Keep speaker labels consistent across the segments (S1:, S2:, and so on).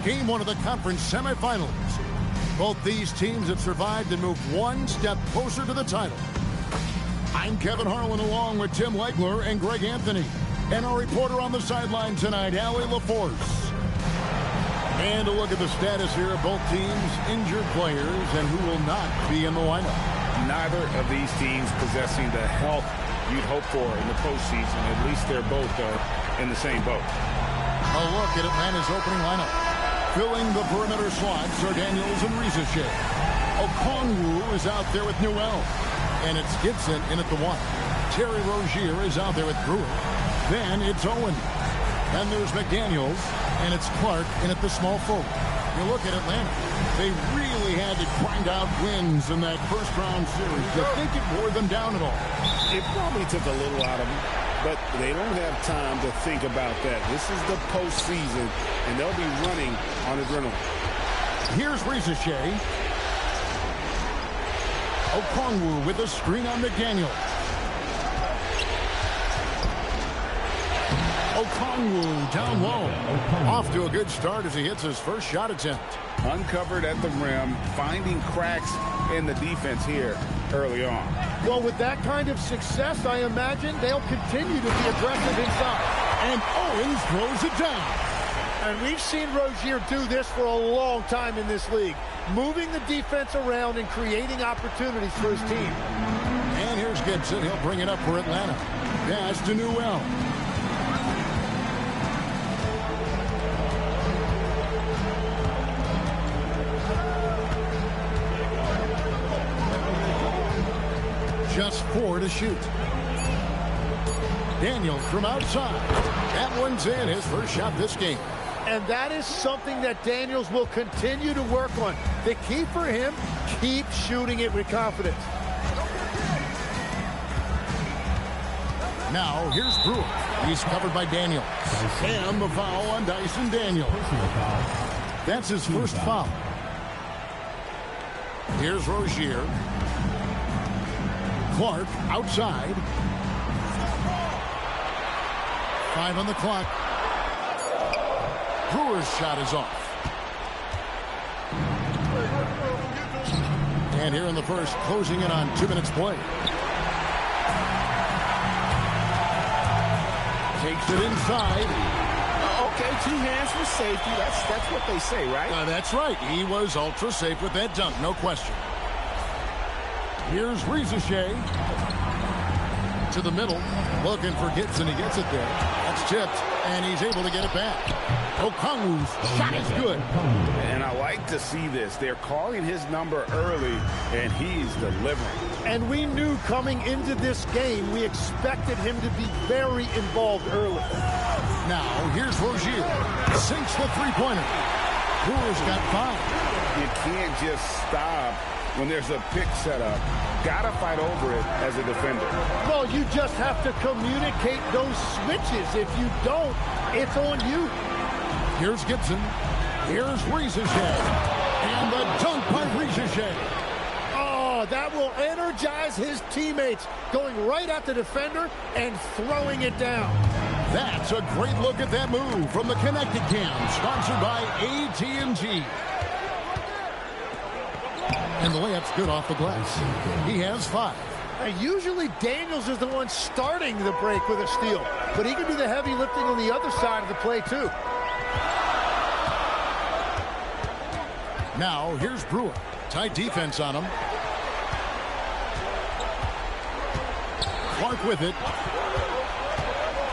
S1: Game one of the conference semifinals. Both these teams have survived and moved one step closer to the title. I'm Kevin Harlan along with Tim Legler and Greg Anthony. And our reporter on the sideline tonight, Allie LaForce. And a look at the status here of both teams' injured players and who will not be in the lineup.
S2: Neither of these teams possessing the health you'd hope for in the postseason. At least they're both in the same boat.
S1: A look at Atlanta's opening lineup. Filling the perimeter slots are Daniels and Rizachet. Okongwu is out there with Newell. And it's Gibson in at the 1. Terry Rozier is out there with Brewer. Then it's Owen. Then there's McDaniels. And it's Clark in at the small forward. You look at Atlanta. They really had to grind out wins in that first-round series. Do you think it wore them down at all?
S2: It probably took a little out of them. But they don't have time to think about that. This is the postseason, and they'll be running on adrenaline.
S1: Here's Rizachet. Okongwu with the screen on McDaniel. Okongwu down low. Off to a good start as he hits his first shot attempt.
S2: Uncovered at the rim, finding cracks in the defense here early on.
S3: Well, with that kind of success, I imagine they'll continue to be aggressive inside.
S1: And Owens throws it down.
S3: And we've seen Rozier do this for a long time in this league, moving the defense around and creating opportunities for his team.
S1: And here's Gibson. He'll bring it up for Atlanta. Pass to Newell. Just 4 to shoot. Daniels from outside. That one's in, his first shot this game.
S3: And that is something that Daniels will continue to work on. The key for him, keep shooting it with confidence.
S1: Now, here's Brewer. He's covered by Daniels. And the foul on Dyson Daniels. That's his first foul. Here's Rozier. Clark outside. 5 on the clock. Brewer's shot is off. And here in the first, closing in on 2 minutes play. Takes it inside.
S2: Okay, 2 hands for safety. That's what they say, right?
S1: That's right. He was ultra safe with that dunk, no question. Here's Rizachet. To the middle. Looking for Gibson. He gets it there. That's tipped. And he's able to get it back. Okongwu's shot is good.
S2: And I like to see this. They're calling his number early, and he's delivering.
S3: And we knew coming into this game, we expected him to be very involved early.
S1: Now, here's Rozier. Sinks the three-pointer. Brewer's got 5.
S2: You can't just stop when there's a pick set up. Gotta fight over it as a defender.
S3: Well, you just have to communicate those switches. If you don't, it's on you.
S1: Here's Gibson. Here's Rizachet. And the dunk by Rizachet.
S3: Oh, that will energize his teammates. Going right at the defender and throwing it down.
S1: That's a great look at that move from the Connected Cam, sponsored by AT&T. And the layup's good off the glass. He has 5.
S3: Usually Daniels is the one starting the break with a steal, but he can do the heavy lifting on the other side of the play too.
S1: Now here's Brewer. Tight defense on him. Clark with it.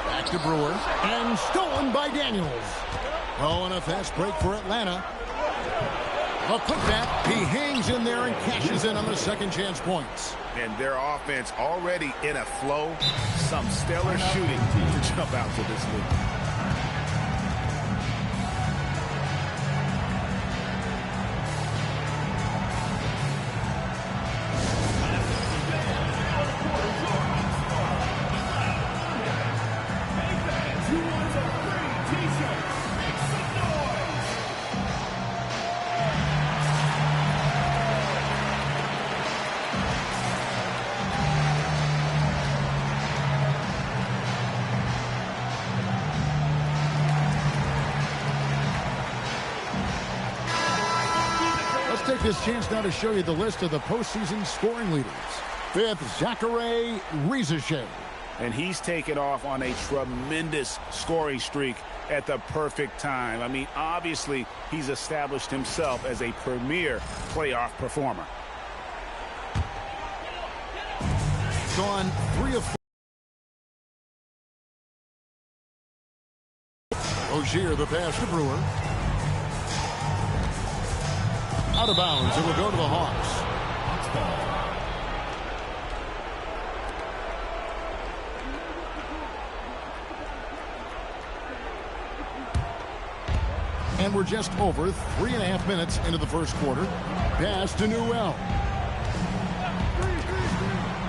S1: Back to Brewer. And stolen by Daniels. Oh, and a fast break for Atlanta. A putback. He hangs in there and cashes in on the second chance points.
S2: And their offense already in a flow. Some stellar shooting to jump out to this league.
S1: take this chance now to show you the list of the postseason scoring leaders. 5th, Zachary Rizachet.
S2: And he's taken off on a tremendous scoring streak at the perfect time. I mean, obviously, he's established himself as a premier playoff performer.
S1: Gone 3 of 4. Rozier, the pass to Brewer. Out of bounds. It will go to the Hawks. And we're just over 3.5 minutes into the first quarter. Pass to Newell.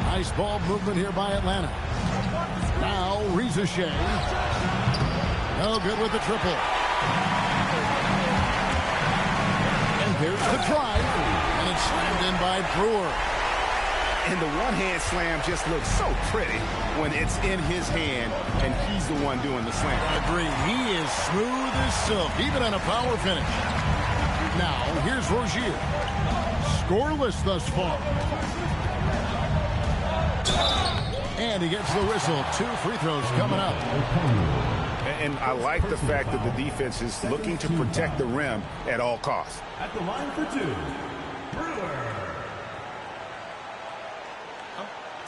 S1: Nice ball movement here by Atlanta. Now Rizachet. No good with the triple. And there's the drive. And it's slammed in by Brewer.
S2: And the one-hand slam just looks so pretty when it's in his hand and he's the one doing the slam.
S1: I agree. He is smooth as silk, even on a power finish. Now, here's Rozier. Scoreless thus far. And he gets the whistle. 2 free throws coming up.
S2: And I like the fact that the defense is looking to protect the rim at all costs.
S4: At the line for 2, Brewer.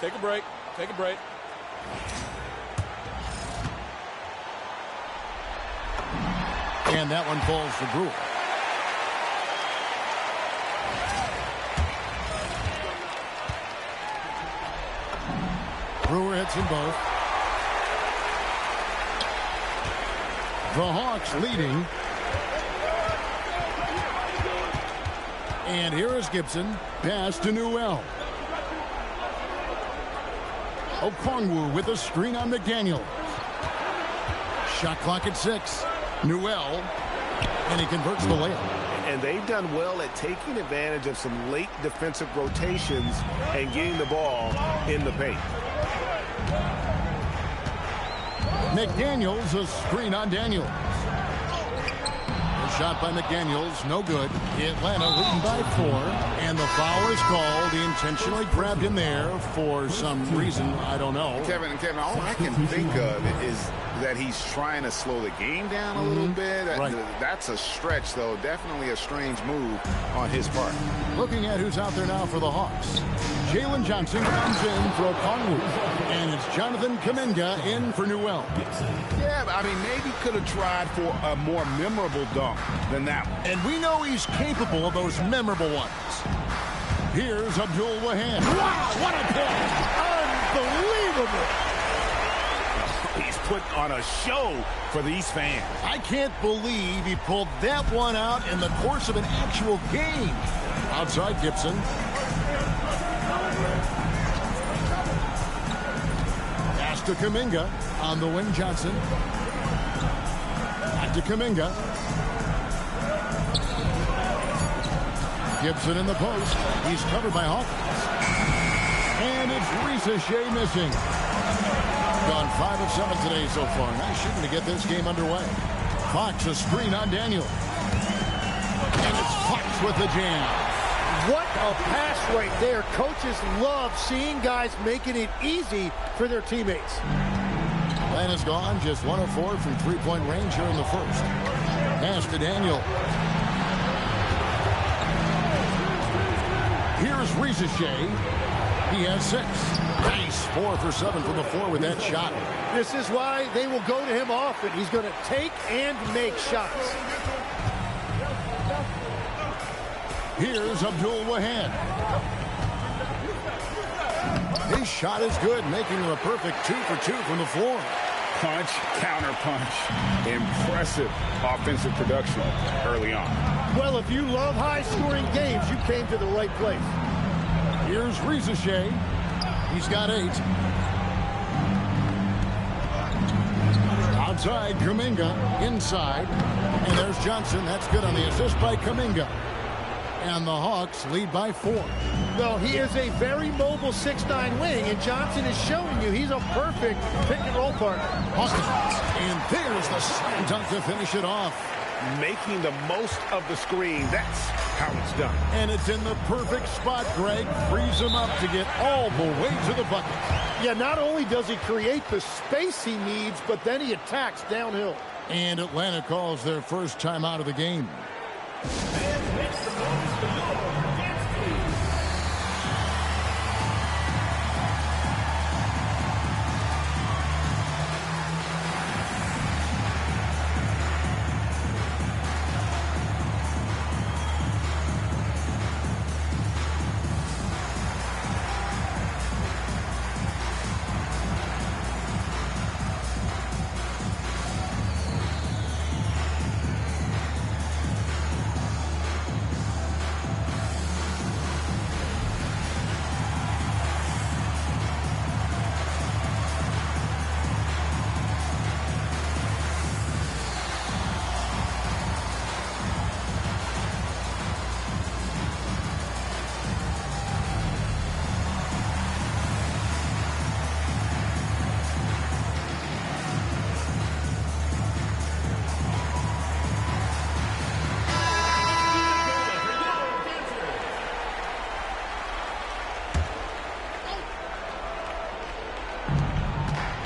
S5: Take a break. Take a break.
S1: And that one falls for Brewer. Brewer hits them both. The Hawks leading. And here is Gibson. Pass to Newell. Okongwu with a screen on McDaniel. Shot clock at 6. Newell. And he converts the layup.
S2: And they've done well at taking advantage of some late defensive rotations and getting the ball in the paint.
S1: McDaniels, a screen on Daniels. A shot by McDaniels, no good. Atlanta leading by 4. And the foul is called. He intentionally grabbed him there for some reason, I don't know.
S2: Kevin, all I can think of is that he's trying to slow the game down a little bit.
S1: Right.
S2: That's a stretch, though. Definitely a strange move on his part.
S1: Looking at who's out there now for the Hawks. Jalen Johnson comes in for Okongwu. And it's Jonathan Kuminga in for Newell.
S2: Yeah, I mean, maybe could have tried for a more memorable dunk than that one.
S1: And we know he's capable of those memorable ones. Here's Abdul Wahab. Wow, what a play! Unbelievable!
S2: He's put on a show for these fans.
S1: I can't believe he pulled that one out in the course of an actual game. Outside Gibson. Pass to Kuminga. On the wing, Johnson. Back to Kuminga. Gibson in the post. He's covered by Hawkins. And it's Rizachet missing. Gone 5 of 7 today so far. Nice shooting to get this game underway. Fox a screen on Daniel. And it's Fox with the jam.
S3: What a pass right there. Coaches love seeing guys making it easy for their teammates.
S1: Atlanta's gone just 1 of 4 from three-point range here in the first. Pass to Daniel. Here's Rizachet. He has 6. Nice 4 for 7 from the floor with that shot.
S3: This is why they will go to him often. He's going to take and make shots.
S1: Here's Abdul Wahab. His shot is good, making him a perfect 2 for 2 from the floor.
S2: Punch, counter punch. Impressive offensive production early on.
S3: Well, if you love high-scoring games, you came to the right place.
S1: Here's Rizachet. He's got 8. Outside, Kuminga. Inside. And there's Johnson. That's good on the assist by Kuminga. And the Hawks lead by 4.
S3: Well, he is a very mobile 6'9" wing, and Johnson is showing you he's a perfect pick-and-roll partner.
S1: Hawkins. And there's the slam dunk to finish it off.
S2: making the most of the screen. That's how it's done.
S1: And it's in the perfect spot, Greg. Frees him up to get all the way to the bucket.
S3: Yeah, not only does he create the space he needs, but then he attacks downhill.
S1: And Atlanta calls their first timeout of the game.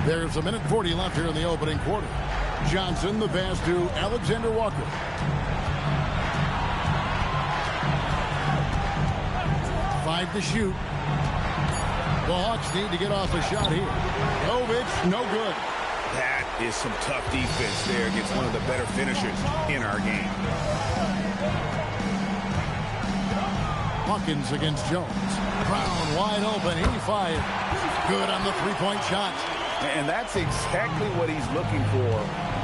S1: There's a minute 40 left here in the opening quarter. Johnson, the pass to Alexander Walker. Five to shoot. The Hawks need to get off a shot here. Jovic, no good.
S2: That is some tough defense there against one of the better finishers in our game.
S1: Hawkins against Jones. Brown wide open. He fired. Good on the three-point shot.
S2: And that's exactly what he's looking for,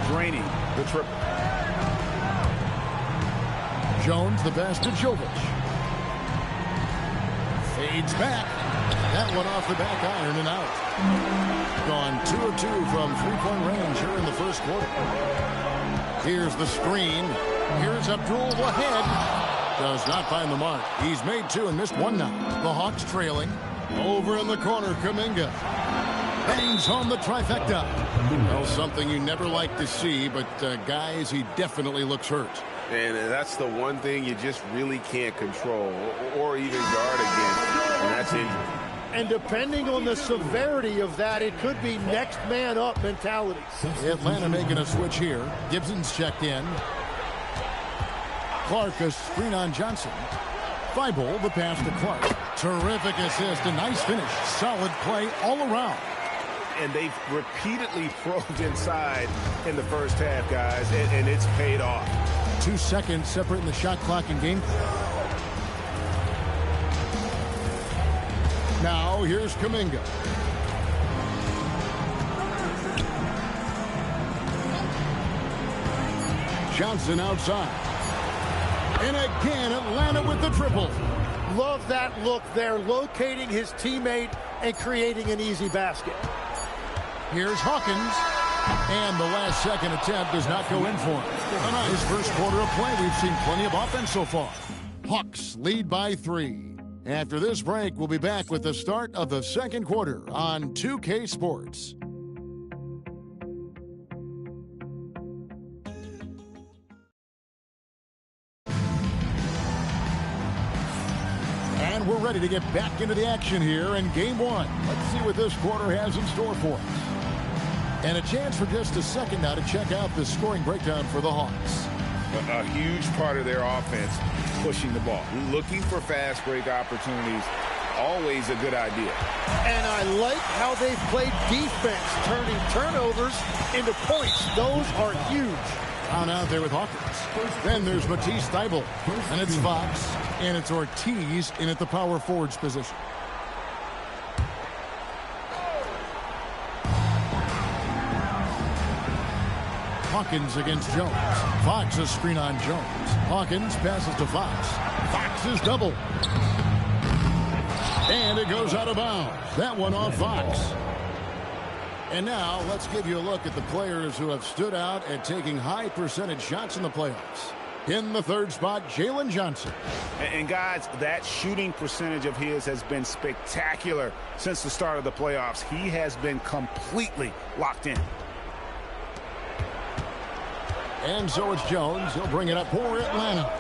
S2: draining the triple.
S1: Jones, the pass to Jovic. Fades back. That one off the back iron and out. Gone 2 of 2 from three-point range here in the first quarter. Here's the screen. Here's Abdul Wahed. Does not find the mark. He's made 2 and missed 1 now. The Hawks trailing. Over in the corner, Kuminga. Bangs home the trifecta. Well, something you never like to see, but guys, he definitely looks hurt.
S6: And that's the one thing you just really can't control or even guard against, and that's injury.
S3: And depending on the severity of that, it could be next man up mentality.
S1: Atlanta making a switch here. Gibson's checked in. Clark a screen on Johnson. Thibault the pass to Clark. Terrific assist, a nice finish. Solid play all around.
S2: And they've repeatedly probed inside in the first half, guys, and it's paid off.
S1: 2 seconds separating the shot clock and game clock. Now here's Kuminga. Johnson outside. And again, Atlanta with the triple.
S3: Love that look there, locating his teammate and creating an easy basket.
S1: Here's Hawkins. And the last second attempt does not go in for him. A nice first quarter of play. We've seen plenty of offense so far. Hawks lead by 3. After this break, we'll be back with the start of the second quarter on 2K Sports. And we're ready to get back into the action here in Game 1. Let's see what this quarter has in store for us. And a chance for just a second now to check out the scoring breakdown for the Hawks.
S2: A huge part of their offense, pushing the ball. Looking for fast break opportunities, always a good idea.
S3: And I like how they've played defense, turning turnovers into points. Those are huge.
S1: Down out there with Hawkins. Then there's Matisse Thybulle. And it's Fox. And it's Ortiz in at the power forwards position. Hawkins against Jones. Fox a screen on Jones. Hawkins passes to Fox. Fox is double. And it goes out of bounds. That one off Fox. And now let's give you a look at the players who have stood out at taking high percentage shots in the playoffs. In the third spot, Jalen Johnson.
S2: And guys, that shooting percentage of his has been spectacular since the start of the playoffs. He has been completely locked in.
S1: And so it's Jones. He'll bring it up for Atlanta.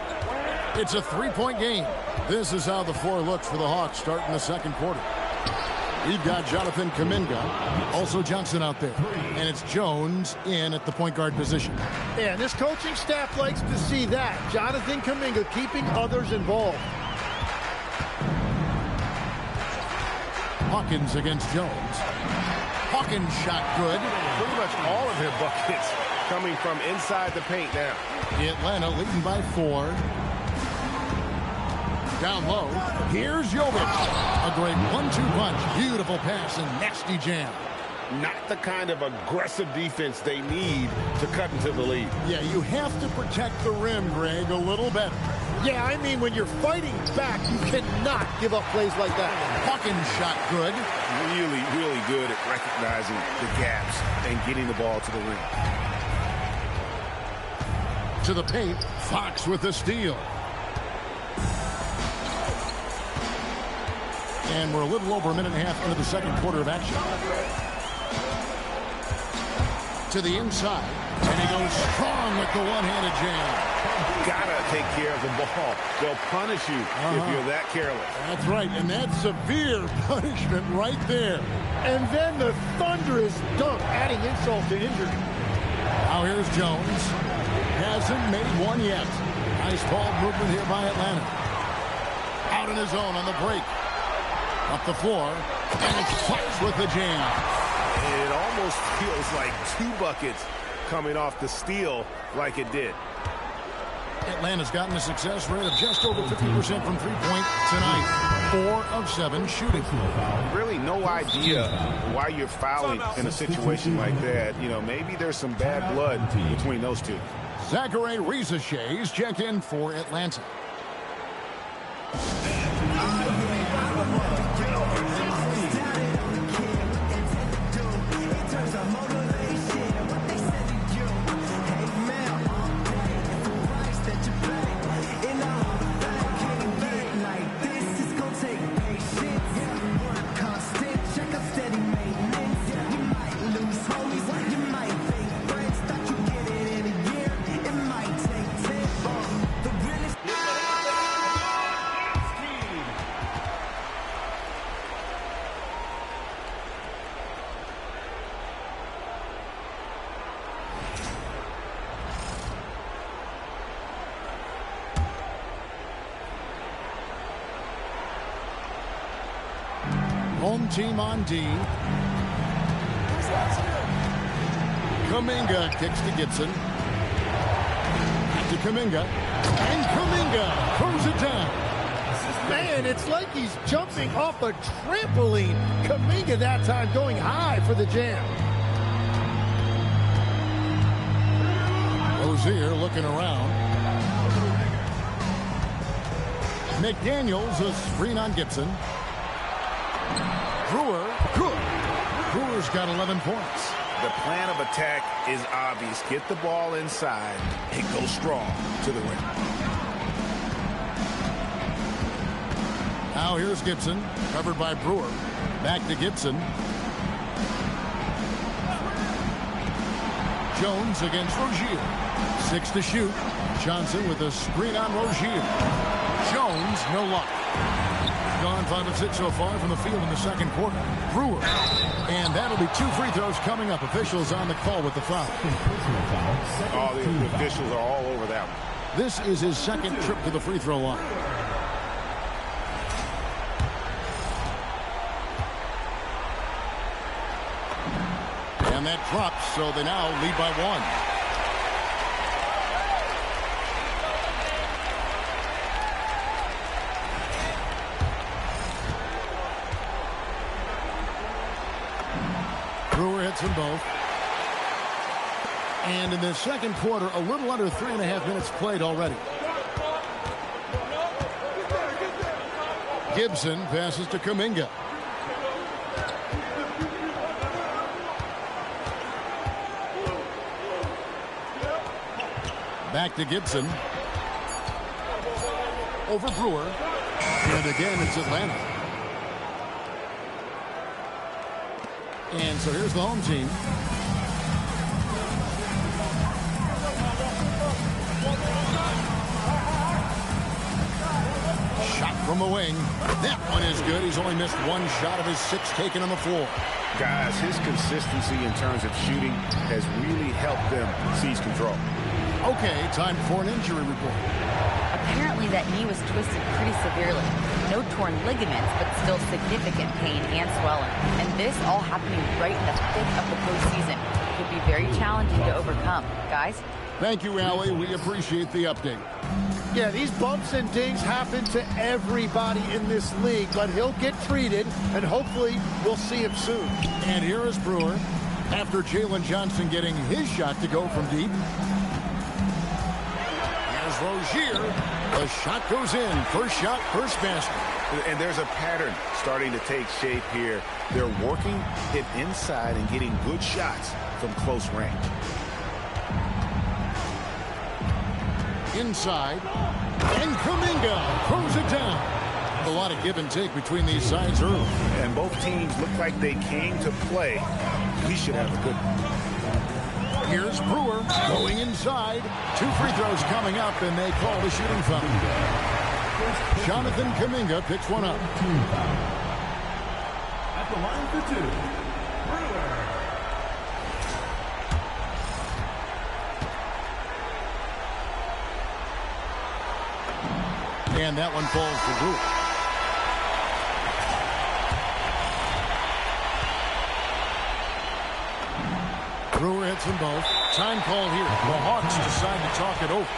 S1: It's a three-point game. This is how the floor looks for the Hawks starting the second quarter. We've got Jonathan Kuminga, also Johnson out there. And it's Jones in at the point guard position.
S3: Yeah, this coaching staff likes to see that. Jonathan Kuminga keeping others involved.
S1: Hawkins against Jones. Hawkins shot good.
S6: Pretty much all of their buckets coming from inside the paint now.
S1: Atlanta leading by 4. Down low. Here's Jovic. A great 1-2 punch. Beautiful pass and nasty jam.
S6: Not the kind of aggressive defense they need to cut into the lead.
S1: Yeah, you have to protect the rim, Greg, a little better.
S3: Yeah, I mean, when you're fighting back, you cannot give up plays like that.
S1: Hawkins shot good.
S2: Really, really good at recognizing the gaps and getting the ball to the rim.
S1: To the paint. Fox with the steal. And we're a little over a minute and a half into the second quarter of action. To the inside. And he goes strong with the one-handed jam.
S6: Gotta take care of the ball. They'll punish you if you're that careless.
S1: That's right, and that's severe punishment right there.
S3: And then the thunderous dunk, adding insult to injury.
S1: Now here's Jones. Hasn't made one yet. Nice ball movement here by Atlanta. Out in his own on the break. Up the floor, and it's Fox with the jam.
S2: It almost feels like 2 buckets coming off the steal like it did.
S1: Atlanta's gotten a success rate of just over 50% from three-point tonight. 4 of 7 shooting.
S2: Really no idea why you're fouling in a situation like that. You know, maybe there's some bad blood between those two.
S1: Zachary Risache's check in for Atlanta. Home team on D. Kuminga kicks to Gibson. Back to Kuminga. And Kuminga throws it down.
S3: Man, it's like he's jumping off a trampoline. Kuminga that time going high for the jam.
S1: Rozier looking around. McDaniels a screen on Gibson. Brewer, good. Brewer's got 11 points.
S2: The plan of attack is obvious. Get the ball inside and go strong to the rim.
S1: Now here's Gibson, covered by Brewer. Back to Gibson. Jones against Rozier. 6 to shoot. Johnson with a screen on Rozier. Jones, no luck. Gone 5 of 6 so far from the field in the second quarter. Brewer. And that'll be 2 free throws coming up. Officials on the call with the foul.
S2: Oh, the officials are all over that one.
S1: This is his second trip to the free throw line. And that drops, so they now lead by 1. Brewer hits them both. And in the second quarter, a little under 3.5 minutes played already. Gibson passes to Kuminga. Back to Gibson. Over Brewer. And again, it's Atlanta. And so here's the home team. from the wing. That one is good. He's only missed one shot of his 6 taken on the floor.
S2: Guys, his consistency in terms of shooting has really helped them seize control.
S1: Okay, time for an injury report.
S7: Apparently that knee was twisted pretty severely. No torn ligaments, but still significant pain and swelling. And this all happening right in the thick of the postseason. It could be very challenging to overcome. Guys?
S1: Thank you, Allie. We appreciate the update.
S3: Yeah, these bumps and dings happen to everybody in this league, but he'll get treated, and hopefully we'll see him soon.
S1: And here is Brewer after Jalen Johnson getting his shot to go from deep. Here's Rozier. The shot goes in. First shot, first basket.
S2: And there's a pattern starting to take shape here. They're working it inside and getting good shots from close range.
S1: Inside, and Kuminga throws it down. A lot of give and take between these sides early.
S2: And both teams look like they came to play. We should have a good one.
S1: Here's Brewer going inside. 2 free throws coming up, and they call the shooting foul. Jonathan Kuminga picks one up.
S4: At the line for 2, Brewer.
S1: And that one falls for Brewer. Brewer hits them both. Time call here. The Hawks decide to talk it over.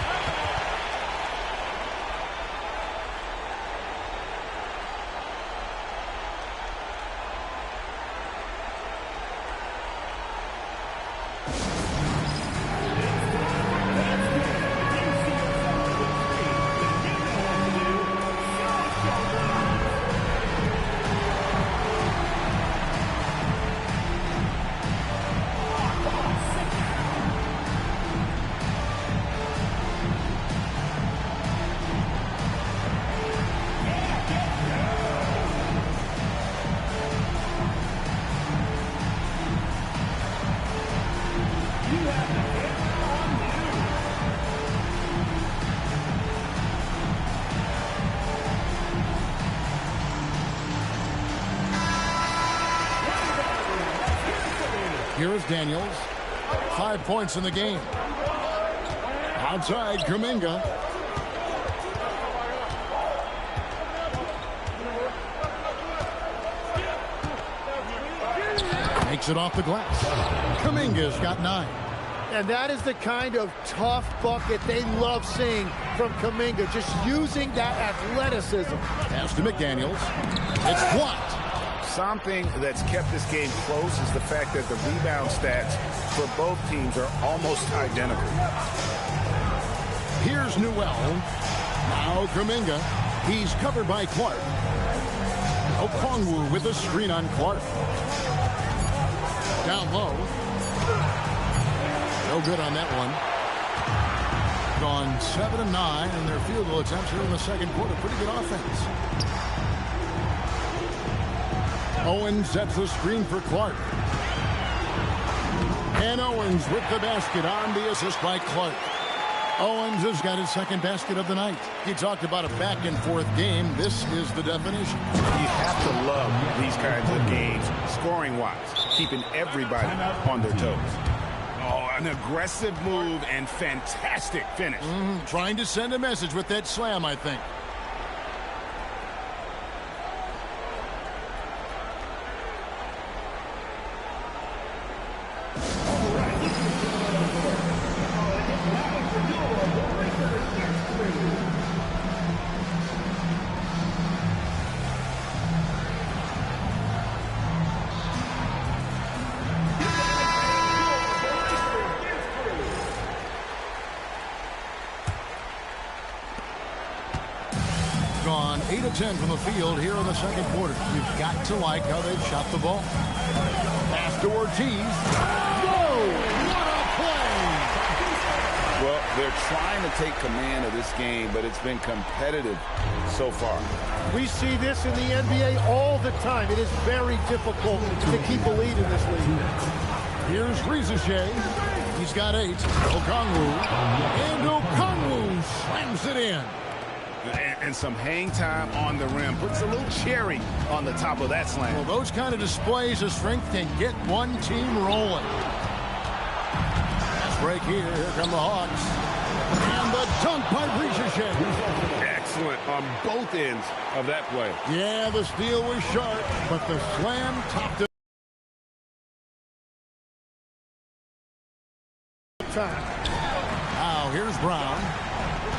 S1: Here is Daniels. 5 points in the game. Outside, Kuminga. Makes it off the glass. Kuminga's got 9.
S3: And that is the kind of tough bucket they love seeing from Kuminga, just using that athleticism.
S1: Pass to McDaniels. It's blocked.
S2: Something that's kept this game close is the fact that the rebound stats for both teams are almost identical.
S1: Here's Newell. Now Kuminga. He's covered by Clark. Okongwu with a screen on Clark. Down low. No good on that one. Gone 7 of 9 in their field goal attempts here in the second quarter. Pretty good offense. Owens sets the screen for Clark. And Owens with the basket on the assist by Clark. Owens has got his second basket of the night. He talked about a back-and-forth game. This is the definition.
S2: You have to love these kinds of games, scoring-wise, keeping everybody on their toes. Oh, an aggressive move and fantastic finish.
S1: Trying to send a message with that slam, I think. Gone 8 of 10 from the field here in the second quarter. You've got to like how they've shot the ball. Pass to Ortiz. Whoa! What a play!
S6: Well, they're trying to take command of this game, but it's been competitive so far.
S3: We see this in the NBA all the time. It is very difficult to keep a lead in this league.
S1: Here's Rizichet. He's got 8. Okongwu. And Okongwu slams it in.
S2: and some hang time on the rim. Puts a little cherry on the top of that slam.
S1: Well, those kind of displays of strength can get one team rolling. Fast break here. Here come the Hawks. And the dunk by Ricochet.
S6: Excellent on both ends of that play.
S1: Yeah, the steal was sharp, but the slam topped it. Now here's Brown.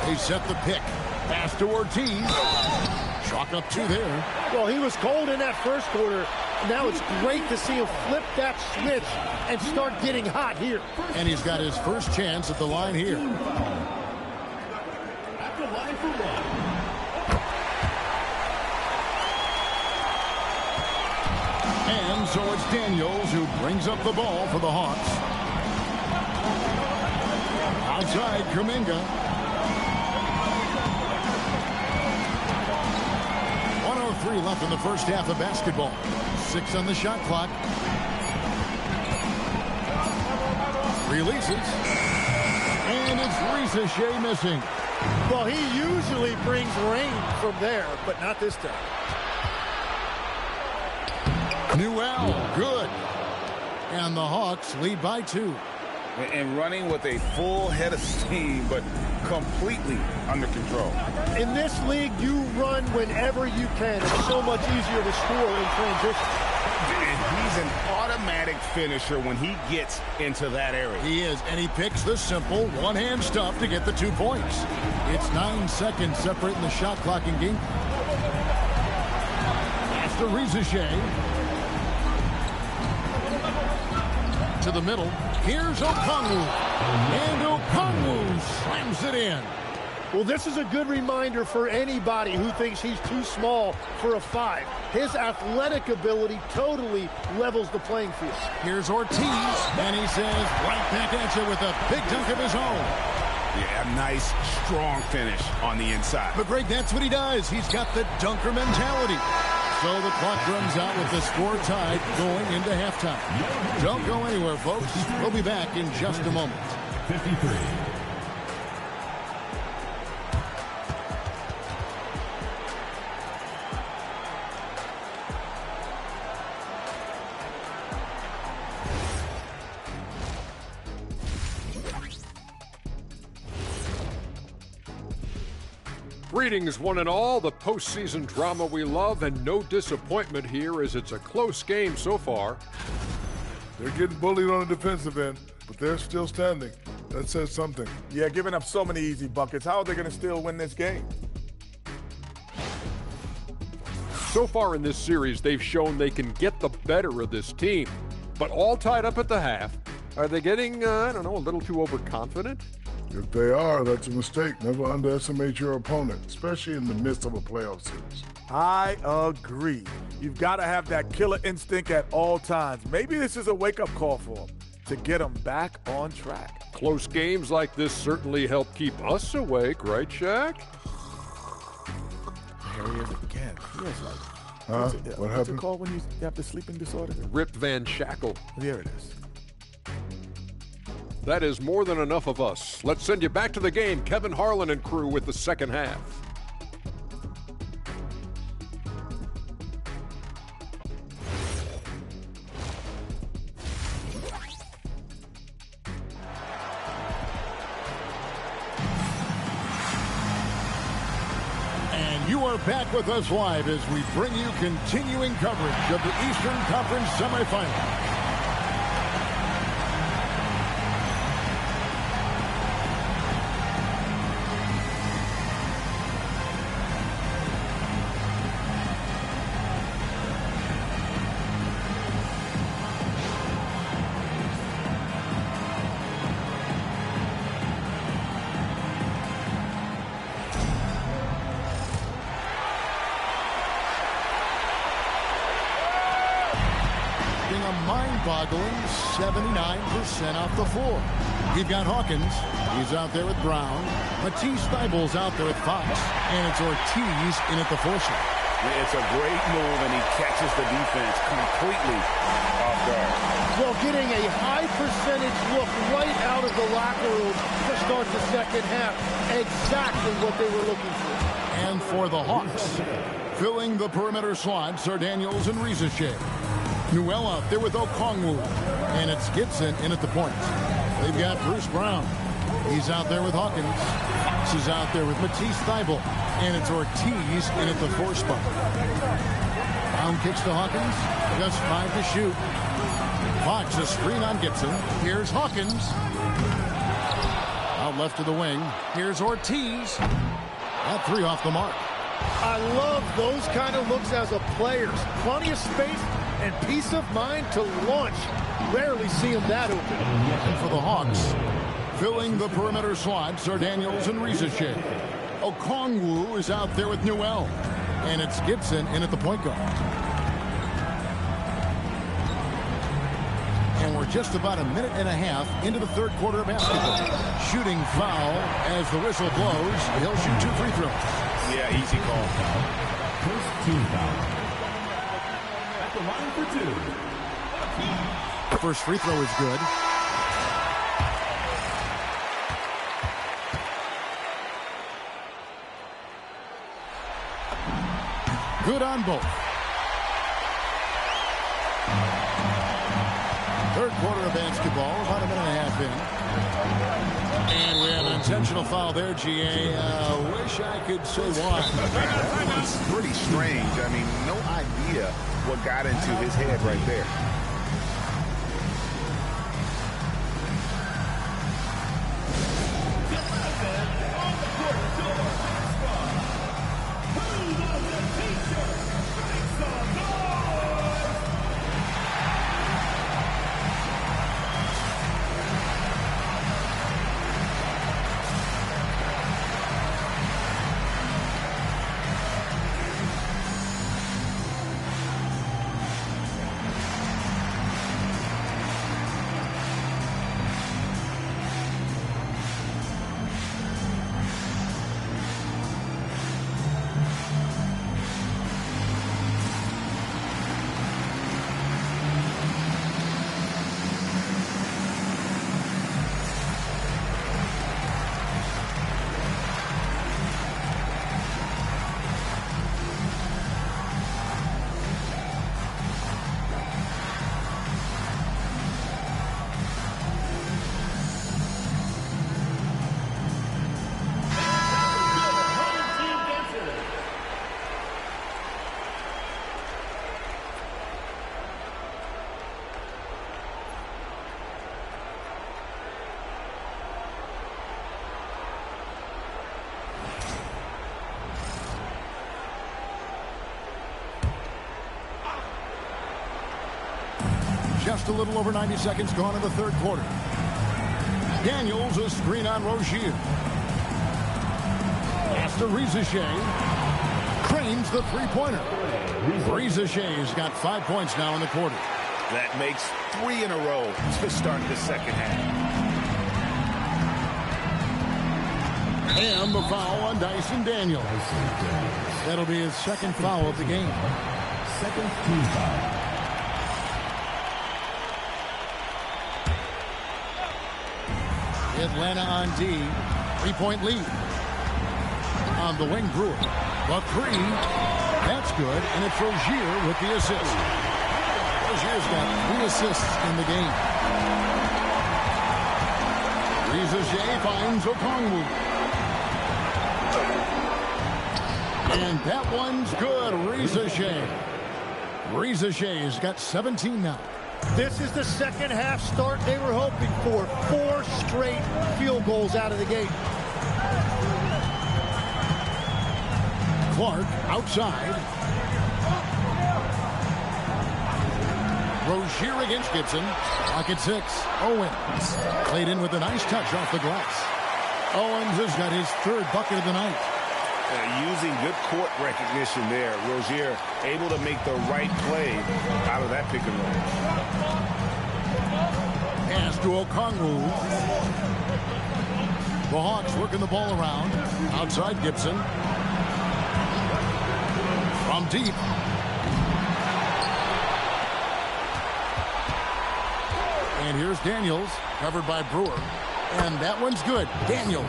S1: They set the pick. Pass to Ortiz. Chalk up two there.
S3: Well, he was cold in that first quarter. Now it's great to see him flip that switch and start getting hot here.
S1: And he's got his first chance at the line here.
S4: At the line for one.
S1: And so it's Daniels who brings up the ball for the Hawks. Outside, Kuminga. 1:03 left in the first half of basketball. 6 on the shot clock. Releases. And it's Ricochet missing.
S3: Well, he usually brings rain from there, but not this time.
S1: Newell, good. And the Hawks lead by 2.
S2: And running with a full head of steam, but completely under control.
S3: In this league, you run whenever you can. It's so much easier to score in transition.
S2: And he's an automatic finisher when he gets into that area.
S1: He is, and he picks the simple one-hand stuff to get the 2 points. It's 9 seconds separating the shot clock and game. Pass to Ricochet. To the middle. Here's Okongwu. And Okongwu slams it in.
S3: Well, this is a good reminder for anybody who thinks he's too small for a 5. His athletic ability totally levels the playing field.
S1: Here's Ortiz, and he says right back at you with a big dunk of his own.
S2: Yeah, nice, strong finish on the inside.
S1: But Greg, that's what he does. He's got the dunker mentality. So the clock runs out with the score tied going into halftime. Don't go anywhere, folks. We'll be back in just a moment.
S4: 53.
S8: Greetings, one and all. The postseason drama we love, and no disappointment here as it's a close game so far.
S9: They're getting bullied on the defensive end, but they're still standing. That says something.
S10: Yeah, giving up so many easy buckets. How are they going to still win this game?
S8: So far in this series, they've shown they can get the better of this team, but all tied up at the half. Are they getting, I don't know, a little too overconfident?
S9: If they are, that's a mistake. Never underestimate your opponent, especially in the midst of a playoff series.
S10: I agree. You've got to have that killer instinct at all times. Maybe this is a wake-up call for them to get them back on track.
S8: Close games like this certainly help keep us awake, right, Shaq?
S10: There he is again. He is like,
S9: Huh? What happened?
S10: What's it called when you have the sleeping disorder?
S8: Rip Van Shackle.
S10: There it is.
S8: That is more than enough of us. Let's send you back to the game. Kevin Harlan and crew with the second half.
S1: And you are back with us live as we bring you continuing coverage of the Eastern Conference semifinals. Mind-boggling 79% off the floor. We've got Hawkins. He's out there with Brown. Matisse Thybulle's out there with Fox. And it's Ortiz in at the forcing.
S2: Yeah, it's a great move, and he catches the defense completely off guard.
S3: Well, getting a high percentage look right out of the locker room to start the second half. Exactly what they were looking for.
S1: And for for the Hawks. Filling the perimeter slots are Daniels and Rizachet. Newell out there with Okongwu. And it's Gibson in at the point. They've got Bruce Brown. He's out there with Hawkins. Fox is out there with Matisse Thybulle. And it's Ortiz in at the 4 spot. Brown kicks to Hawkins. Just 5 to shoot. Fox a screen on Gibson. Here's Hawkins. Out left to the wing. Here's Ortiz. That 3 off the mark.
S3: I love those kind of looks as a player. Plenty of space and peace of mind to launch. Rarely see him that open.
S1: And for the Hawks, filling the perimeter slots are Daniels and Rizachet. Okongwu is out there with Newell. And it's Gibson in at the point guard. And we're just about a minute and a half into the third quarter of basketball. Shooting foul as the whistle blows. He'll shoot 2 free throws.
S2: Yeah, easy call.
S4: First team foul. At the line for 2.
S1: First free throw is good. Good on both. Third quarter of basketball, about a minute and a half in. And we have an intentional foul there, GA. Wish I could say why.
S2: That was pretty strange. I mean, no idea what got into his head right there.
S1: Just a little over 90 seconds gone in the third quarter. Daniels a screen on Rozier. Pass to Rizachet. Cranes the three-pointer. Rizachet's got 5 points now in the quarter.
S2: That makes 3 in a row to start the second half.
S1: And the foul on Dyson Daniels. That'll be his second foul of the game.
S4: Second team foul.
S1: Atlanta on D. 3-point lead. On the wing, Brewer. The 3. That's good. And it's Rozier with the assist. Rozier's got 3 assists in the game. Rizachet finds Okongwu. And that one's good. Rizachet's got 17 now.
S3: This is the second half start they were hoping for. 4 straight field goals out of the gate.
S1: Clark outside. Rozier against Gibson. Pocket 6. Owens. Played in with a nice touch off the glass. Owens has got his 3rd bucket of the night.
S2: Using good court recognition there. Rozier able to make the right play out of that pick and roll.
S1: Pass to Okongwu. The Hawks working the ball around. Outside Gibson. From deep. And here's Daniels, covered by Brewer. And that one's good. Daniels.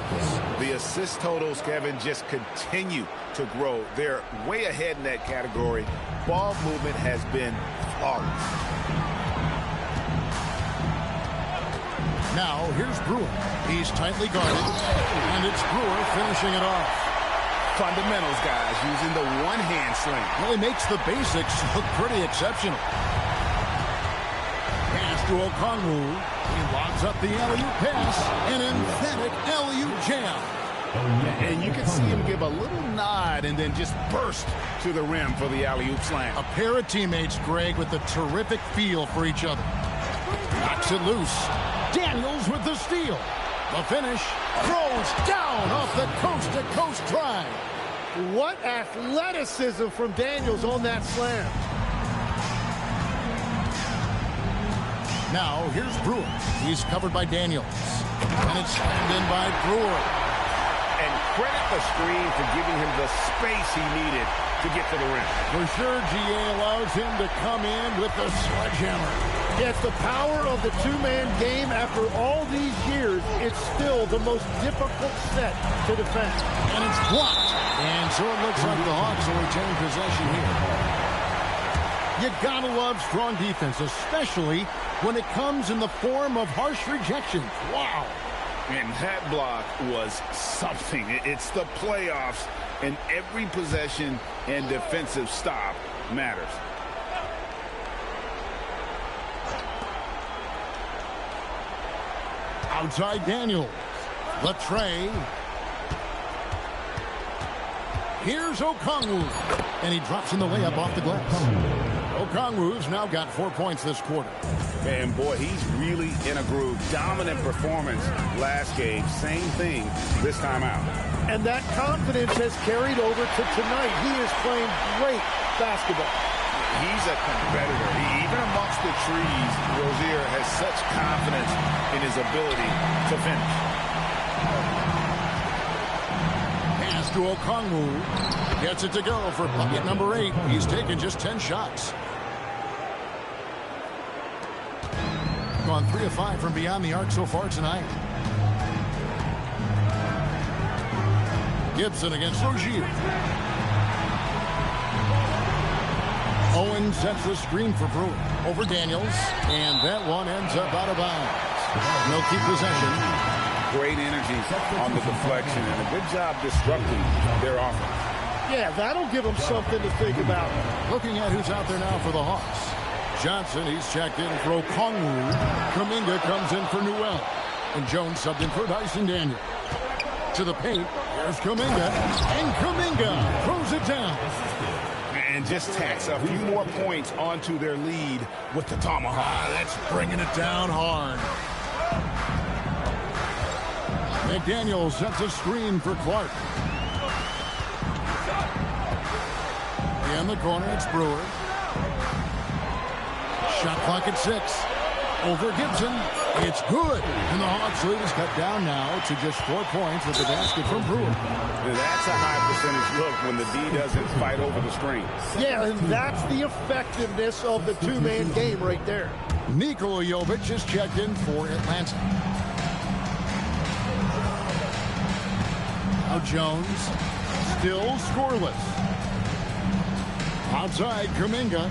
S2: The assist totals, Kevin, just continue to grow. They're way ahead in that category. Ball movement has been flawless.
S1: Now, here's Brewer. He's tightly guarded, and it's Brewer finishing it off.
S2: Fundamentals, guys, using the one-hand slam.
S1: Well, he makes the basics look pretty exceptional. Pass to Okongwu. He lobs up the alley-oop pass. An emphatic alley-oop jam.
S2: And you can see him give a little nod and then just burst to the rim for the alley-oop slam.
S1: A pair of teammates, Greg, with a terrific feel for each other. Knocks it loose. Daniels with the steal. The finish. Throws down off the coast-to-coast drive.
S3: What athleticism from Daniels on that slam.
S1: Now, here's Brewer. He's covered by Daniels. And it's slammed in by Brewer.
S2: And credit the screen for giving him the space he needed to get to the rim.
S1: For sure, GA allows him to come in with the sledgehammer.
S3: Yeah, it's the power of the two-man game. After all these years, it's still the most difficult set to defend.
S1: And it's blocked. And so it looks like the Hawks will retain possession here. You gotta love strong defense, especially when it comes in the form of harsh rejections. Wow.
S2: And that block was something. It's the playoffs, and every possession and defensive stop matters.
S1: Outside Daniels. Latrey. Here's Okongwu. And he drops in the layup off the glass. Okongwu's now got 4 points this quarter.
S2: And boy, he's really in a groove. Dominant performance last game. Same thing this time out.
S3: And that confidence has carried over to tonight. He is playing great basketball.
S2: He's a competitor. Even amongst the trees, Rozier has such confidence in his ability to finish.
S1: Pass to Okongwu. Gets it to go for bucket number 8. He's taken just 10 shots. Gone 3 of 5 from beyond the arc so far tonight. Gibson against Rozier. Owen sets the screen for Brewer. Over Daniels. And that one ends up out of bounds. They'll keep possession.
S2: Great energy on the deflection and a good job disrupting their offense.
S3: Yeah, that'll give them something to think about.
S1: Looking at who's out there now for the Hawks. Johnson, he's checked in for Okongwu. Kuminga comes in for Newell. And Jones subbed in for Dyson Daniel. To the paint. There's Kuminga. And Kuminga throws it down.
S2: And just tacks a few more points onto their lead with the tomahawk.
S1: That's bringing it down hard. McDaniel sets a screen for Clark. In the corner, it's Brewer. Shot clock at 6. Over Gibson. It's good. And the Hawks lead is cut down now to just 4 points with the basket from Brewer.
S2: That's a high percentage look when the D doesn't fight over the screen.
S3: Yeah, and that's the effectiveness of the two-man game right there.
S1: Nikola Jovic is checked in for Atlanta. Now Jones still scoreless. Outside, Kuminga.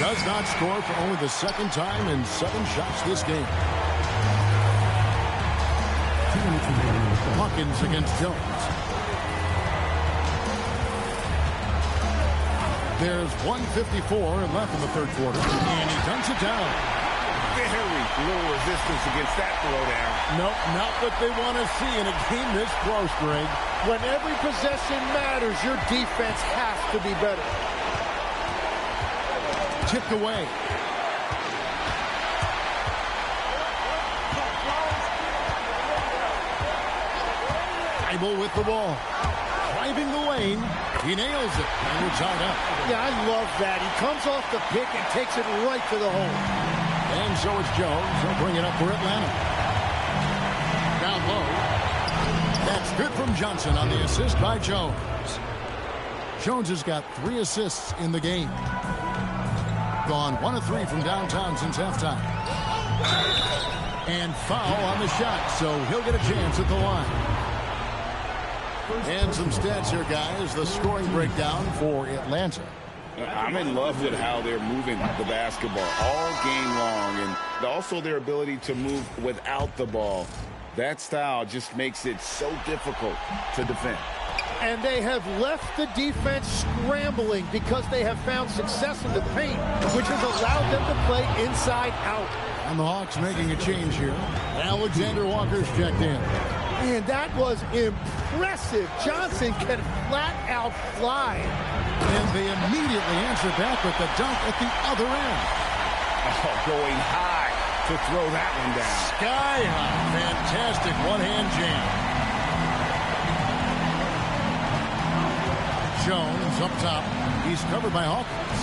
S1: Does not score for only the second time in 7 shots this game. Hawkins against Jones. There's 1:54 left in the third quarter, and he dunks it down.
S2: Very little resistance against that throwdown.
S1: Nope, not what they want to see in a game this close, Greg.
S3: When every possession matters, your defense has to be better.
S1: Tipped away. Bible with the ball. Driving the lane. He nails it. And we're tied up.
S3: Yeah, I love that. He comes off the pick and takes it right to the hole.
S1: And so it's Jones. He'll bring it up for Atlanta. Down low. That's good from Johnson on the assist by Jones. Jones has got 3 assists in the game. Gone 1 of 3 from downtown since halftime. And foul on the shot, so he'll get a chance at the line. And some stats here, guys. The scoring breakdown for Atlanta.
S2: I'm in love with how they're moving the basketball all game long, and also their ability to move without the ball. That style just makes it so difficult to defend.
S3: And they have left the defense scrambling because they have found success in the paint, which has allowed them to play inside out.
S1: And the Hawks making a change here. Alexander Walker's checked in.
S3: Man, that was impressive. Johnson can flat out fly.
S1: And they immediately answer back with the dunk at the other end.
S2: Oh, going high to throw that one down.
S1: Sky high. Fantastic one-hand jam. Jones up top. He's covered by Hawkins.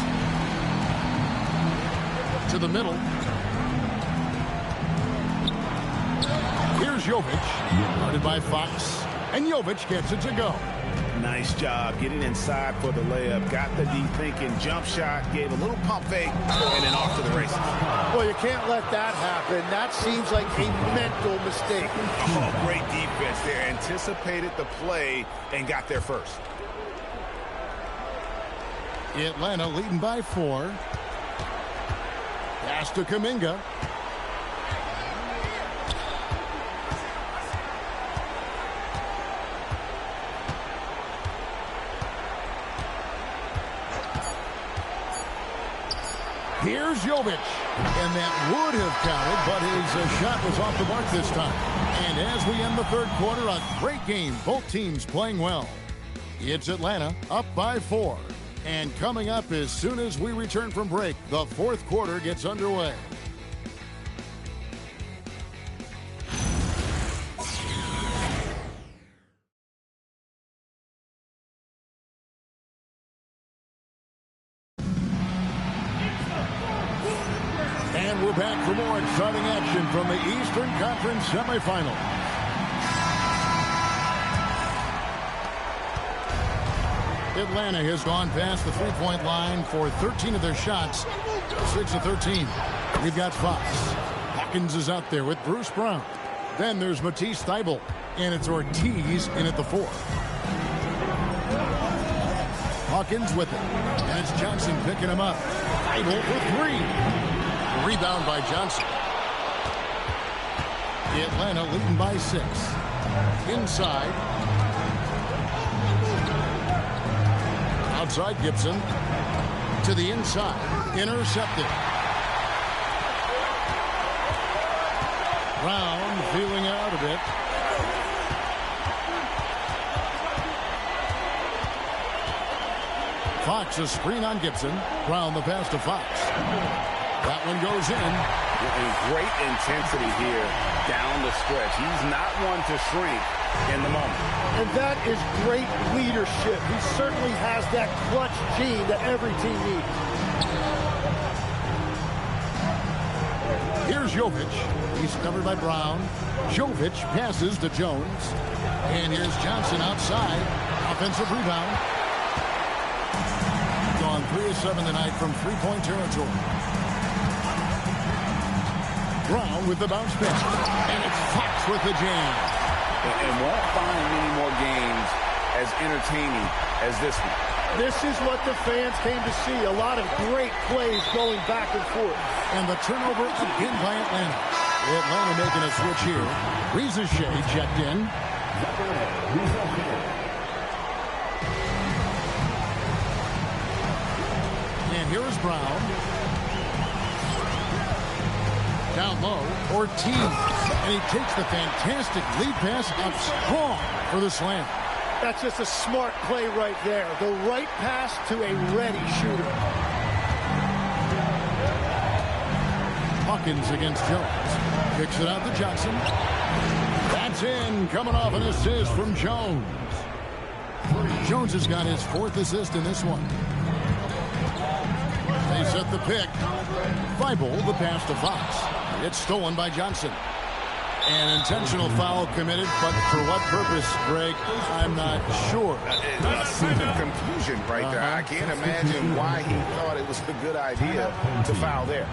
S1: To the middle. Here's Jovic. Guarded by Fox. And Jovic gets it to go.
S2: Nice job getting inside for the layup. Got the deep thinking jump shot. Gave a little pump fake. And then off to the races.
S3: Well, you can't let that happen. That seems like a mental mistake.
S2: Oh, great defense there. Anticipated the play and got there first.
S1: Atlanta leading by 4. Pass to Kuminga. Here's Jovic. And that would have counted, but his shot was off the mark this time. And as we end the third quarter, a great game. Both teams playing well. It's Atlanta up by 4. And coming up as soon as we return from break, the fourth quarter gets underway. And we're back for more exciting action from the Eastern Conference semifinal. Atlanta has gone past the three-point line for 13 of their shots, 6 of 13. We've got Fox. Hawkins is out there with Bruce Brown. Then there's Matisse Thybulle, and it's Ortiz in at the 4. Hawkins with it, and it's Johnson picking him up. Thybulle for 3. Rebound by Johnson. Atlanta leading by 6. Inside. Outside Gibson. To the inside. Intercepted. Brown feeling out a bit. Fox a screen on Gibson. Brown the pass to Fox. That one goes in.
S2: And great intensity here down the stretch. He's not one to shrink in the moment.
S3: And that is great leadership. He certainly has that clutch gene that every team needs.
S1: Here's Jovic. He's covered by Brown. Jovic passes to Jones. And here's Johnson outside. Offensive rebound. Gone 3 of 7 tonight from three-point territory. Brown with the bounce pass. And it's Fox with the jam.
S2: And won't find many more games as entertaining as this one.
S3: This is what the fans came to see. A lot of great plays going back and forth.
S1: And the turnover again by Atlanta. Atlanta making a switch here. Shea checked in. And here is Brown. Down low, Ortiz. And he takes the fantastic lead pass up strong for the slam.
S3: That's just a smart play right there. The right pass to a ready shooter.
S1: Hawkins against Jones. Kicks it out to Johnson. That's in. Coming off an assist from Jones. Jones has got his 4th assist in this one. They set the pick. Thybulle the pass to Fox. It's stolen by Johnson. An intentional foul committed, but for what purpose, Greg, I'm not sure.
S2: A sign of confusion right there. I can't imagine why he thought it was a good idea to foul there.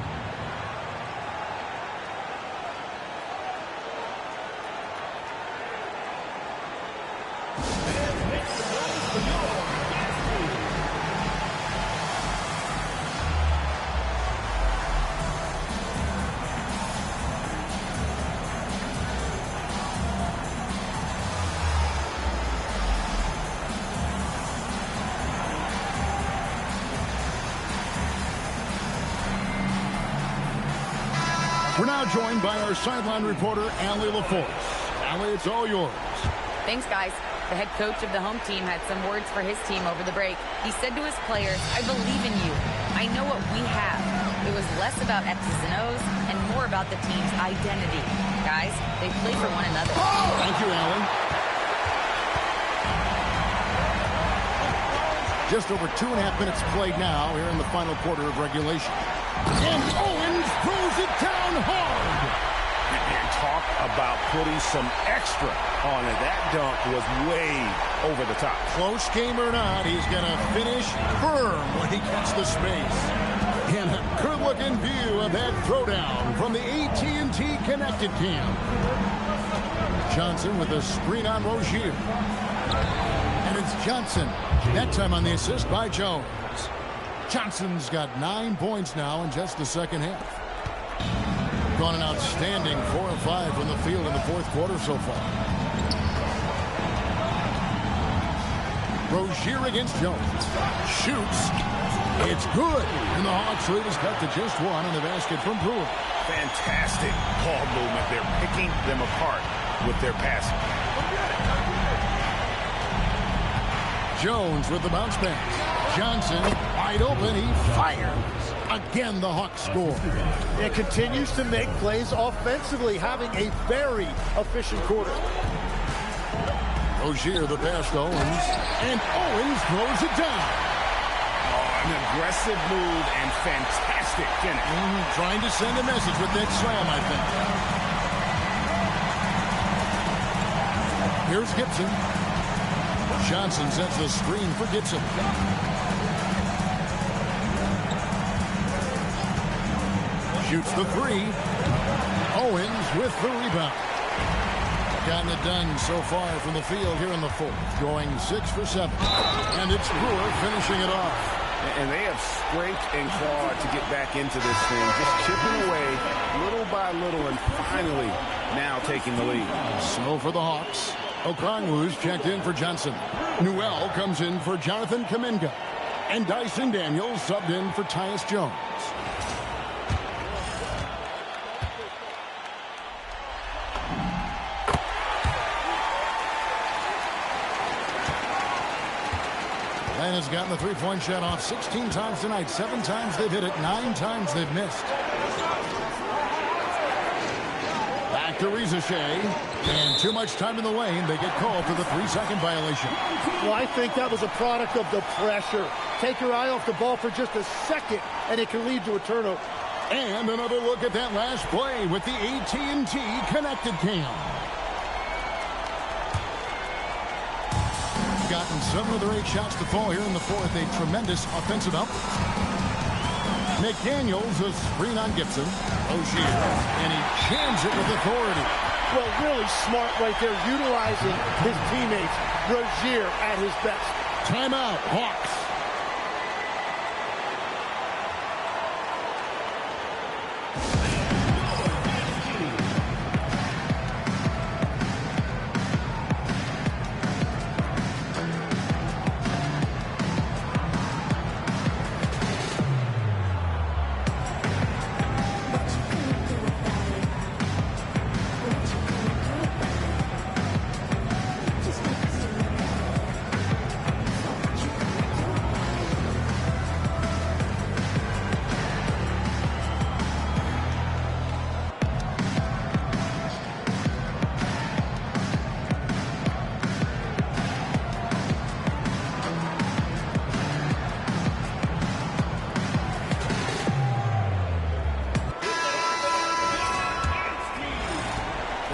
S1: We're now joined by our sideline reporter, Allie LaForce. Allie, it's all yours.
S7: Thanks, guys. The head coach of the home team had some words for his team over the break. He said to his players, "I believe in you. I know what we have." It was less about X's and O's and more about the team's identity. Guys, they play for one another.
S1: Thank you, Allie. Just over 2.5 minutes played now here in the final quarter of regulation. And Owens throws it down hard.
S2: And talk about putting some extra on it. That dunk was way over the top.
S1: Close game or not, he's going to finish firm when he gets the space. And a good-looking view of that throwdown from the AT&T Connected Cam. Johnson with a screen on Rozier. And it's Johnson. That time on the assist by Jones. Johnson's got 9 points now in just the second half. Gone an outstanding 4 of 5 from the field in the fourth quarter so far. Rozier against Jones. Shoots. It's good. And the Hawks lead is cut to just 1 on the basket from Brewer.
S2: Fantastic ball movement. They're picking them apart with their passing.
S1: Jones with the bounce pass. Johnson wide open. He fires. Again, the Hawks score.
S3: It continues to make plays offensively, having a very efficient quarter.
S1: Rozier the pass to Owens. And Owens throws it down.
S2: An aggressive move and fantastic finish.
S1: Trying to send a message with that slam, I think. Here's Gibson. Johnson sets the screen for Gibson. Shoots the 3. Owens with the rebound. Gotten it done so far from the field here in the fourth. Going 6 for 7. And it's Brewer finishing it off.
S2: And they have scraped and clawed to get back into this thing. Just chipping away little by little and finally now taking the lead.
S1: So for the Hawks, Okongwu's checked in for Johnson. Newell comes in for Jonathan Kuminga. And Dyson Daniels subbed in for Tyus Jones. Len has gotten the three-point shot off 16 times tonight. 7 times they've hit it. 9 times they've missed. Back to Rizashea. And too much time in the lane. They get called for the 3-second violation.
S3: Well, I think that was a product of the pressure. Take your eye off the ball for just a second, and it can lead to a turnover.
S1: And another look at that last play with the AT&T Connected Cam. Gotten 7 of their 8 shots to fall here in the fourth. A tremendous offensive output. McDaniels a screen on Gibson. Rozier, and he jams it with authority.
S3: Well, really smart right there, utilizing his teammates. Rozier at his best.
S1: Timeout, Hawks.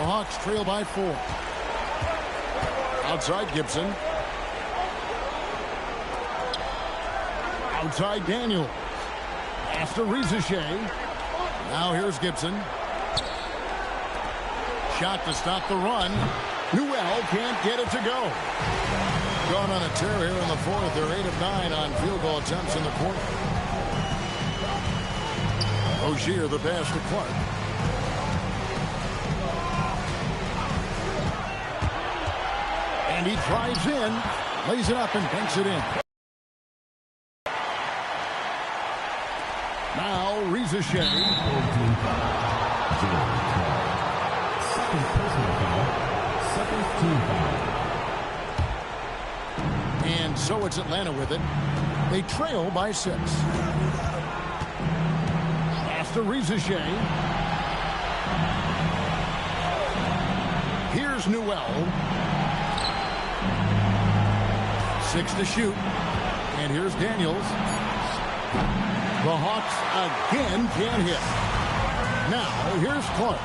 S1: Hawks trail by 4. Outside Gibson. Outside Daniels. After Rizichet. Now here's Gibson. Shot to stop the run. Newell can't get it to go. Gone on a tear here in the fourth. They're 8 of 9 on field goal attempts in the quarter. Ogier the pass to Clark. And he drives in, lays it up and banks it in. Now Rizichet.
S4: Second personal foul. Second team foul.
S1: And so it's Atlanta with it. They trail by 6. After Rizichet. Here's Newell. 6 to shoot. And here's Daniels. The Hawks again can't hit. Now here's Clark.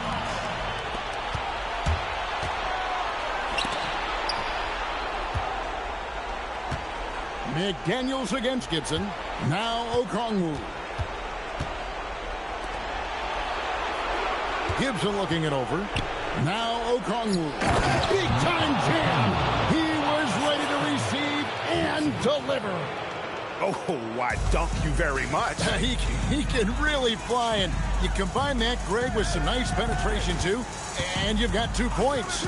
S1: McDaniels against Gibson. Now Okongwu. Gibson looking it over. Now Okongwu. Big time jam. He was ready to receive and deliver.
S11: Oh, why, dunk you very much.
S1: He can really fly, and you combine that, Greg, with some nice penetration, too, and you've got 2 points.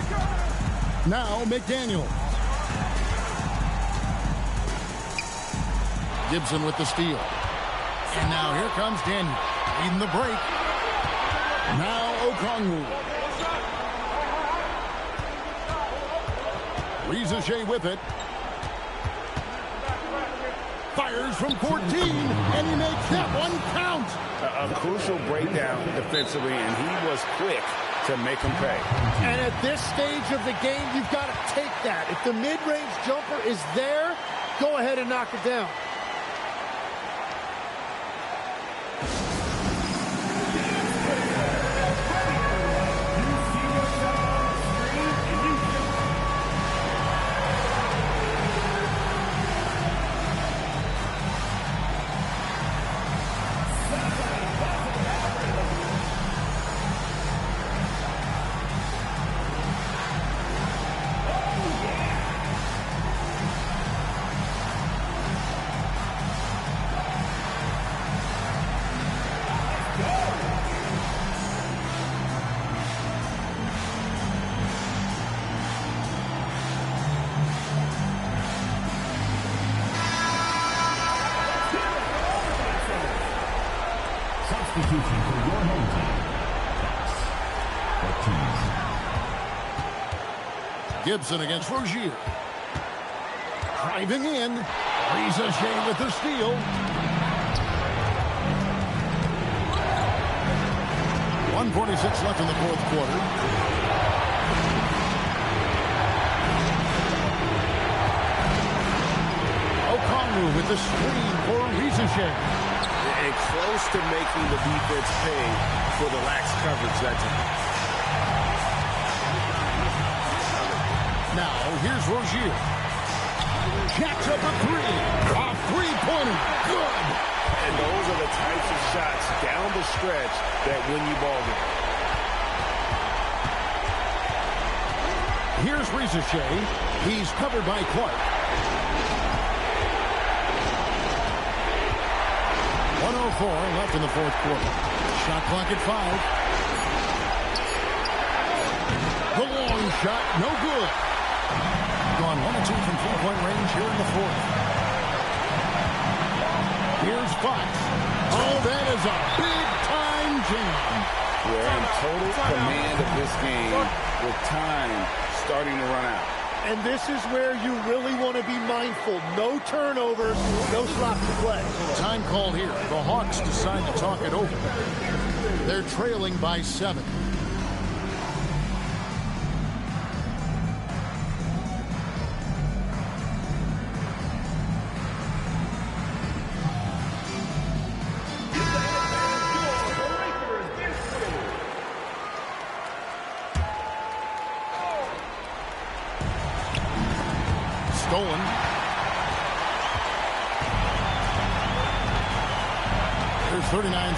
S1: Now McDaniel. Gibson with the steal. And now here comes Daniel. Leading the break. Now Okongwu. Rizichet with it. Fires from 14, and he makes that one count.
S2: A crucial breakdown defensively, and he was quick to make him pay.
S3: And at this stage of the game, you've got to take that. If the mid-range jumper is there, go ahead and knock it down.
S4: Substitution for your home team.
S1: Gibson against Rozier. Driving in. Rizichet with the steal. 1:46 left in the fourth quarter. Okongwu with the screen for Rizichet.
S2: And close to making the defense pay for the lax coverage that time.
S1: Now, here's Rozier. Jacks up a 3. A three-pointer. Good.
S2: And those are the types of shots down the stretch that win you ball games.
S1: Here's Rizichet. He's covered by Clark. 1:04 left in the fourth quarter. Shot clock at 5. The long shot, no good. Gone 1 of 2 from 3-point range here in the fourth. Here's Fox. Oh, that is a big-time jam.
S2: We're in total command of this game with time starting to run out.
S3: And this is where you really want to be mindful. No turnovers, no sloppy play.
S1: Time called here. The Hawks decide to talk it over. They're trailing by 7.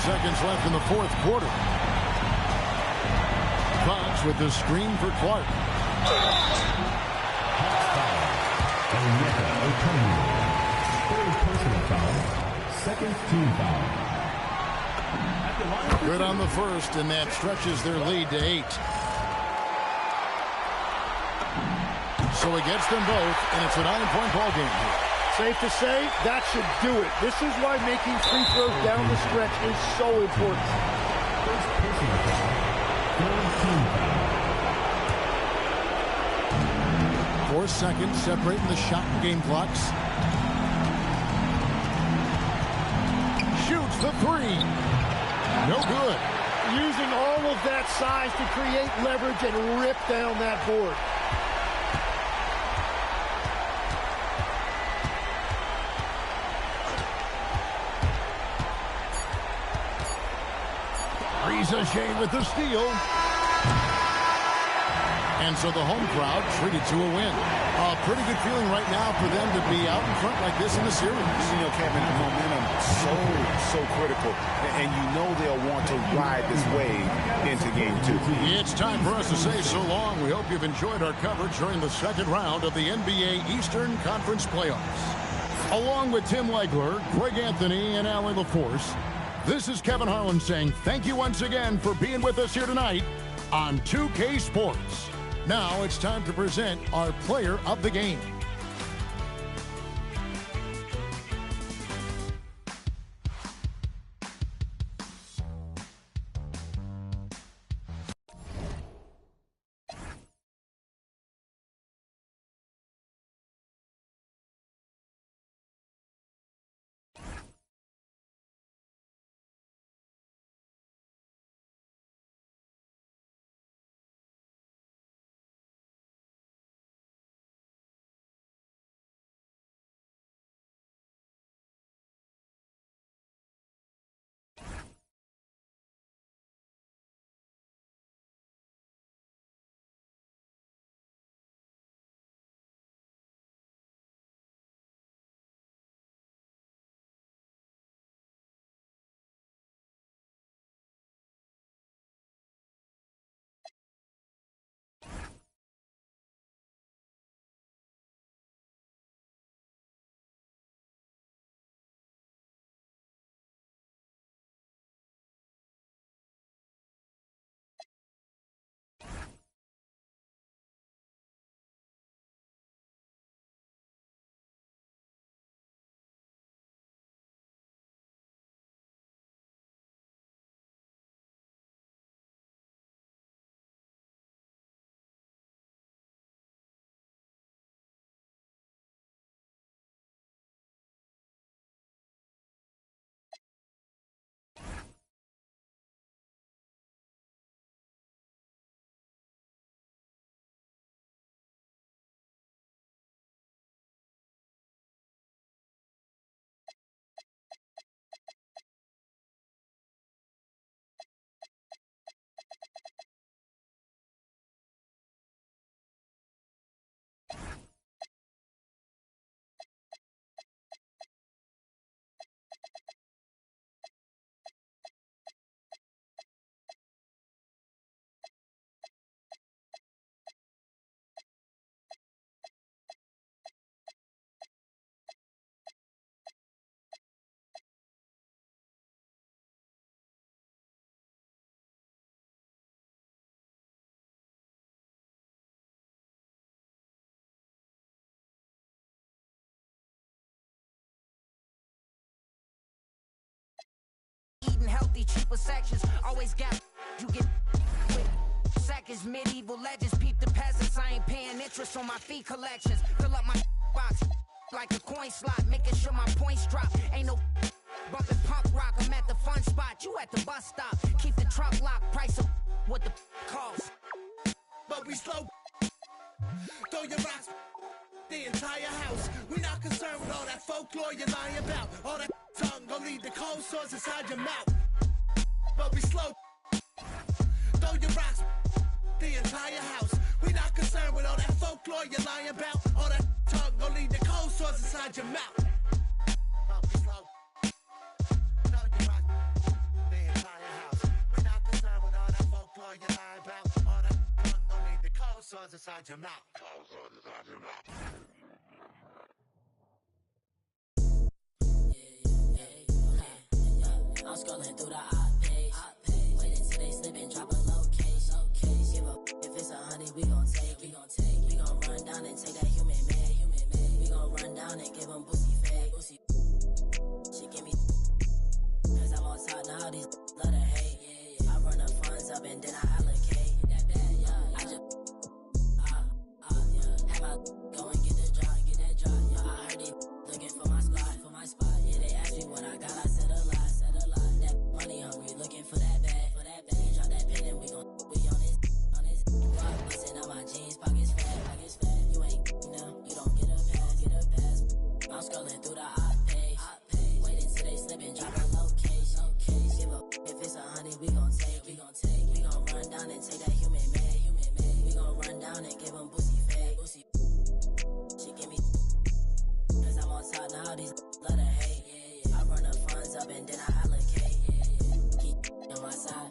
S1: seconds left in the fourth quarter. Fox with the screen for Clark.
S4: Third personal foul. Second team foul.
S1: Good on the first, and that stretches their lead to 8. So he gets them both, and it's a 9-point ball game here.
S3: Safe to say, that should do it. This is why making free throws down the stretch is so important.
S4: First personal foul. Third team foul.
S1: 4 seconds separating the shot and game clocks. Shoots the 3. No good.
S3: Using all of that size to create leverage and rip down that board.
S1: Shane with the steal. And so the home crowd treated to a win. A pretty good feeling right now for them to be out in front like this in the series.
S2: You know, Kevin, the momentum so critical. And you know they'll want to ride this wave into game 2.
S1: It's time for us to say so long. We hope you've enjoyed our coverage during the second round of the NBA Eastern Conference Playoffs. Along with Tim Legler, Greg Anthony, and Allie LaForce, this is Kevin Harlan saying thank you once again for being with us here tonight on 2K Sports. Now it's time to present our player of the game.
S12: Eating healthy, cheaper sections. Always got you get quick seconds. Medieval legends. Peep the peasants. I ain't paying interest on my fee collections. Fill up my box like a coin slot, making sure my points drop. Ain't no bumping punk rock. I'm at the fun spot. You at the bus stop. Keep the trunk locked. Price of what the cost.
S13: But we slow. Throw your rocks. The entire house. We not concerned with all that folklore you're lying about. All that tongue gon' lead the cold sores inside your mouth. But we slow. Throw your rocks. The entire house. We not concerned with all that folklore you're lying about. All that tongue gon' lead the cold sores inside your mouth. But we slow. Throw your rocks. The sauce inside your mouth.
S14: I'm scrolling through the page. Waiting till they slip and drop a location. Give up if it's 100, we gon' take. We gon' run down and take that human made. We gon' run down and give them boosie fade. She give me, cause I'm on top now, these love to hate. I run the funds up and then I allocate. I just, have I go and get that drop. I heard they looking for my spot. Yeah, they asked me what I got, I said a lot. That money hungry, looking for that bag. Drop that pen and we on this block. Bustin' out my jeans, pockets fat. You ain't now, you don't get a pass. I'm scrolling through the page. Waiting till they slip and drop a location. Give up if it's 100, we gon' take. We gon' run down and take that human made. We gon' run down and give them boosie fade. She give me, cause I'm on top now, these love to hate. I run the funds up and then I allocate. Keep on my side.